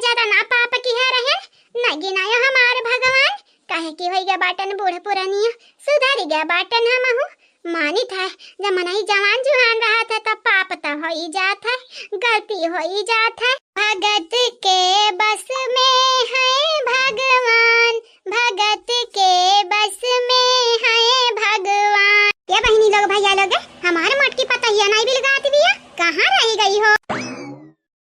ज्यादा ना पाप की है रहे न गिनाया हमारे भगवान। काहे की होई गया बाटन बूढ़ पुरानिया सुधर गया बाटन हम मानी था। जब मनाई जवान जुहान रहा था तब पाप तो हो ही जात है, गलती हो ही जात है। भगत के बस में है भगवान, भगत के बस में है भगवान। ये बहनी लोग भैया लोग हमारे मटकी पता ही नहीं बिल गाती बिया कहाँ रह गई हो।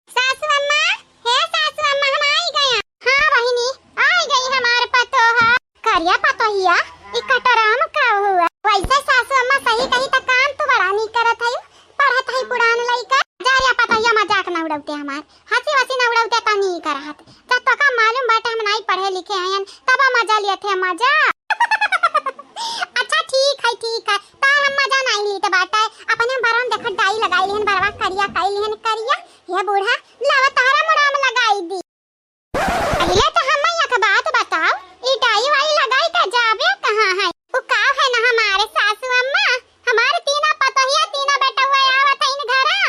सासू अम्मा, हे सासू अम्मा हम आई गए। हाँ बहनी आई गई हमारे पतो है करिया पतो हिया इकटराम का हुआ। वैसे सासू अम्मा सही कही त काम तो बड़ा नहीं करत है, पढ़त है पुरान लइका। जारिया पता हिया मजाक ना उड़ावते हमार, हंसी वसी ना उड़ावते त नहीं करत। जब तक मालूम बाटे हम नहीं पढ़े लिखे हैं तब मजा लिए थे मजा। अच्छा ठीक है तार हम मजा नहीं ली त बाटे अपने भरन देख डाई लगाई लेहन बरवा करिया काई लेहन करिया। ये बूढ़ा लावा तारा मुड़ाम लगाई दी। पहले तो हम यहाँ का बात बताओ ई डाई वाई लगाई का जावे कहाँ है? वो का है ना हमारे सासू अम्मा हमारे तीना पतोहिया तीना बेटा हुआ आवत है इन घरा।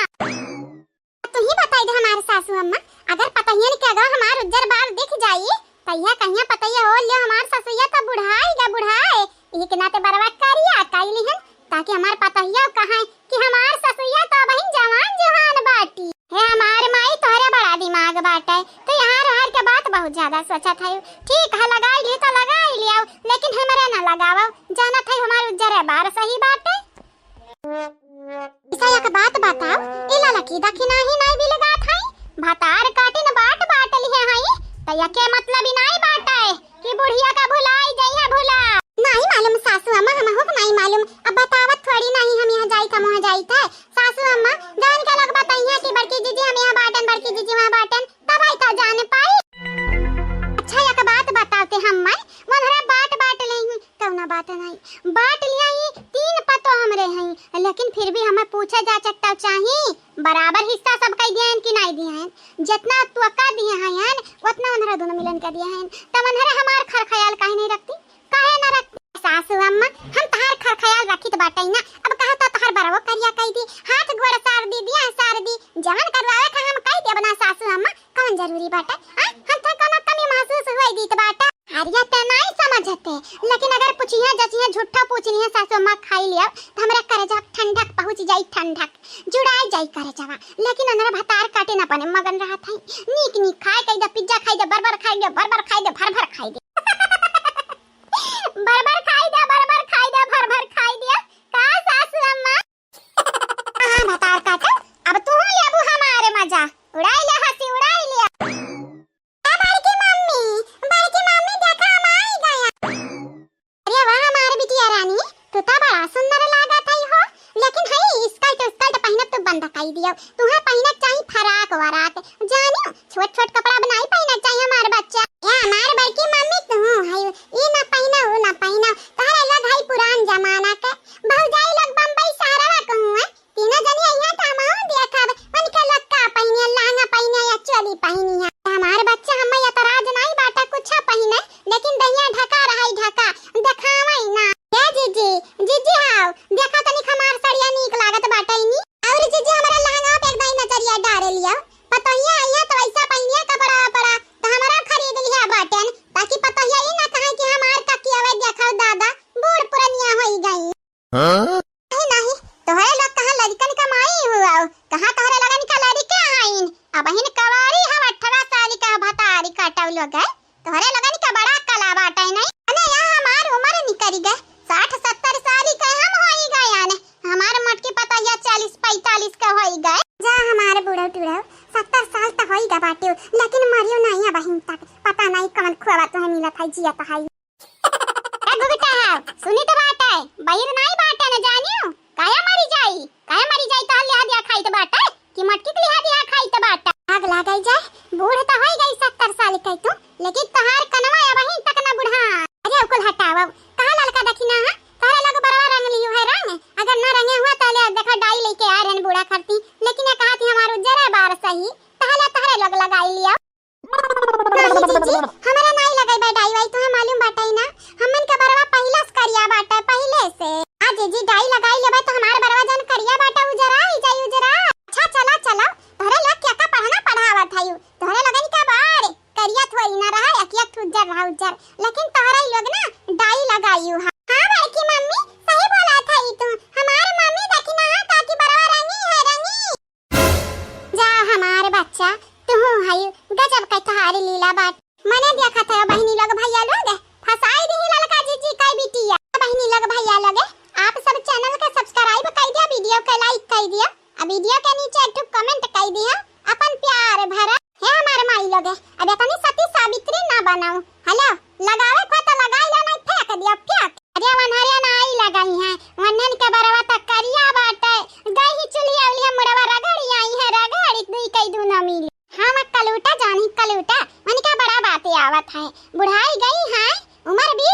तू ही बताई दे हमारे सासू अम्मा अगर पतोहिया ने कहा हमार उज्जर बाल दिख जाई तैया कहिया पतोहिया हो ले हमार ससुया त बुढ़ाए ई के नाते बरवा करिया काई लेहन ताकि हमार पतोहिया कहां कि हमार ससुया तो बहन जवान जुहान बाटी है। हमार माई तोहरे बड़ा दिमाग बाटे तो यहाँ रहर के बात बहुत ज्यादा सोचा था। ठीक है लगाई ली तो लगाई लिया लेकिन हमरे ना लगावो जाना था हमार उज्जर बार सही बाटे। इसा एक बात बताओ इला लकी दखिना ही नहीं भी लगा था भातार काटे न बाट बाट लिए हई तया के मतलब ही नहीं बाटे कि बुढ़िया का भुलाई जइया भुला नहीं मालूम। सासू अम्मा हम हो नहीं मालूम अब बतावत थोड़ी नहीं हम यहाँ जाई कम हो जाई थे। सासू अम्मा जान के लोग बताइए कि बड़की जीजी हम यहाँ बाटन बड़की जीजी वहाँ बाटन तब आई तो जाने पाई। अच्छा एक बात बताते हम मनहरा बाट ले कौना बात नहीं बाट लिया ही तीन पतो हमरे हैं लेकिन फिर भी हमें पूछे जा सकता चाहिए बराबर हिस्सा सब कह दिए कि नहीं दिए हैं। जितना तू का दिए हैं उतना मनहरा दोनों मिलन कर दिए हैं तो मनहरा हमार खर ख्याल काहे नहीं रखती काहे ना रखती। सासू अम्मा हम तहार खर ख्याल रखी तो बाटे ना अब कहा तो तहार बरवो करिया कह दी हाथ गोड़ सार दी दिया सार दी जवन करवावे था हम कह दे बना सासू अम्मा कौन जरूरी बाटे हम था कोनो कमी महसूस होई दी तो बाटे हरिया त नहीं समझते लेकिन अगर पूछिए जसिए झूठा पूछनी है सासू अम्मा खाई लिया तो हमरा करे जा ठंडक पहुंच जाई ठंडक जुड़ाई जाई करे जावा लेकिन अंदर भतार काटे ना पने मगन रहा था नीक नीक खाए कई द पिज्जा खाई दे बर्गर खाई दे भर भर खाई दे भर भर खाई दे बर्बर खाई दे बर्बर खाई दे भर भर खाई दिया का सासू अम्मा। हां भतार काटे अब तू लेबू हमारे मजा उड़ाई ले हंसी उड़ाई लिया। बड़की मम्मी देखा हम आई गया। अरे वाह हमारे बिटिया रानी तू तो बड़ा सुंदर लागत है हो लेकिन है स्कर्ट पहनब तो बंद काई दियो तुहे पहनक चाहिए फराक वराक जानियो छोट छोट कपड़ा बनाई पहनक चाहिए हमारे बच्चा। या हमारे बड़की मम्मी तू है ई ना पहना वो ना पहना तारे लग है पुरान जमाना के भौजाई लोग बम्बई शहरवा कहूं है तीनों जनी यहाँ तमाम देखब उनके लोग का पहने लहंगा पहने या चोली पहनी है। हमारे बच्चा हम एतराज नहीं बाटा कुछ पहने लेकिन दहिया ढका रहा ढका दिखावे ना। ए जीजी हां देखा तनी हमार सड़िया नीक लागत बाटा इनी और जीजी हमारा लहंगा पे एकदम नजरिया डाल लिया पतोहिया आइया तो ऐसा पहनिया कपड़ा बड़ा तो हमारा खरीद लिया बटन ताकि पतोहिया ये ना कहे कि हमार ककियावे देखाओ दादा बूढ़ पुरानिया होई गई। हां नहीं तोहरे लोग कहां लड़कन कमाई हुआ कहां तोहरे लगन का लड़के आइन अब बहन कवारी हम 18 साल का भतारी काटव लोग है तोहरे लगन का बड़ा कला बाटे नहीं अने यहां हमार उम्र निकल गए 60-70 साल के हम होई गए यानी हमार मटकी पतोहिया 40-45 का होई गए जा हमारे बूढ़ा टूढ़ा 70 साल तक होई गा बाटे लेकिन मरियो नहीं है बहन तक पता नहीं कौन खुआवा तो मिला था जिया तो है। ए गुगटा है सुनी तो बात है बहिर नहीं बाटे न जानियो काया मरी जाई तो लिया दिया खाई तो बाटे कि मटकी लिया दिया खाई तो बाटे आग लगाई जाए बूढ़ तो होई गई 70 साल के तू लेकिन तहार कनवा या बहन तक ना बुढ़ा। अरे उकुल हटावा कहां ललका दखिना है तारे लग बरवा रंग लियो है रंग अगर ना रंगे हुआ ताले देखा डाई लेके आ रहन बूढ़ा करती लेकिन ये कहा थी हमार उज्जर बार सही ताले तारे लग लगाई लिया। जी हमारा नहीं लगाई बा डाई वाई तो मालूम बाटे ना हमन का बरवा पहले से करिया बाटे पहले से आज जी डाई लगाई लेबे तो हमार बरवा जन करिया बाटे उजरा ही जाई उजरा। अच्छा चला तोहरे लोग क्या का पढ़ना पढ़ावत है तोहरे लगन का बार उजर, लेकिन तोहरा ही लोग ना डाई लगायू है। हां बड़की मम्मी सही बोला था ई तू, हमारे मम्मी देखी ना काकी बरवा रंगी है रंगी। जा हमारे बच्चा तू हई गजब के तोहारी लीला बाट। मने देखा था बहिनी लोग भैया लोग फसाई दी ललका जीजी का बिटिया। बहिनी लोग भैया लोग आप सब चैनल के सब्सक्राइब कर दिया, वीडियो के लाइक कर दिया, अब वीडियो के नीचे एक कमेंट कर दिया, अपन प्यार भरा है हमारे माई लोग। अब अपनी सती सावित्री ना बनाऊं, हेलो लगावे को तो लगाई ला, नहीं फेंक दिया फेंक। अरे वनहरिया ना आई लगाई है, वनन के बरवा तक करिया बाटे गई ही चलिया वाली मुड़वा रगड़ी आई है, रगड़ी दुई कई दू ना मिली। हम कलूटा जानी कलूटा मन का बड़ा बातें आवत है, बुढ़ाई गई है, उम्र भी